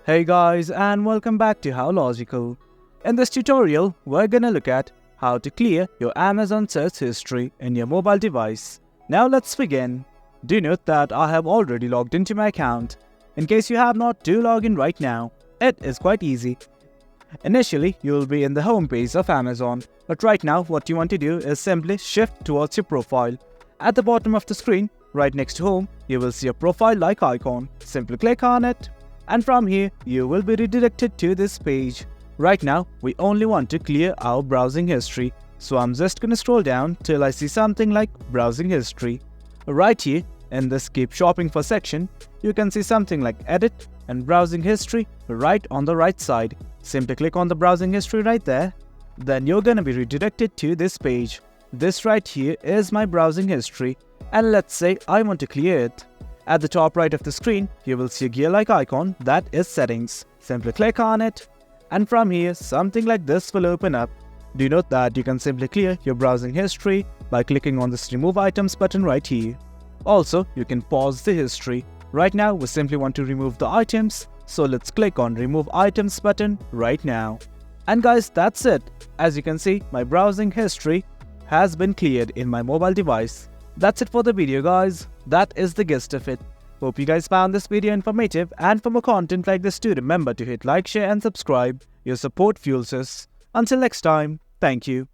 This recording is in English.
Hey guys, and welcome back to How Logical. In this tutorial, we're gonna look at how to clear your Amazon search history in your mobile device. Now let's begin. Do note that I have already logged into my account. In case you have not, do log in right now. It is quite easy. Initially, you will be in the home page of Amazon, but right now what you want to do is simply shift towards your profile. At the bottom of the screen, right next to home, you will see a profile-like icon. Simply click on it. And from here, you will be redirected to this page. Right now, we only want to clear our browsing history, so I'm just gonna scroll down till I see something like browsing history. Right here, in this keep shopping for section, you can see something like edit and browsing history right on the right side. Simply click on the browsing history right there. Then you're gonna be redirected to this page. This right here is my browsing history, and let's say I want to clear it. At the top right of the screen, you will see a gear-like icon that is settings. Simply click on it, and from here, something like this will open up. Do note that you can simply clear your browsing history by clicking on this remove items button right here. Also, you can pause the history. Right now, we simply want to remove the items, so let's click on remove items button right now. And guys, that's it. As you can see, my browsing history has been cleared in my mobile device. That's it for the video guys. That is the gist of it. Hope you guys found this video informative, and for more content like this too, remember to hit like, share and subscribe. Your support fuels us. Until next time, thank you.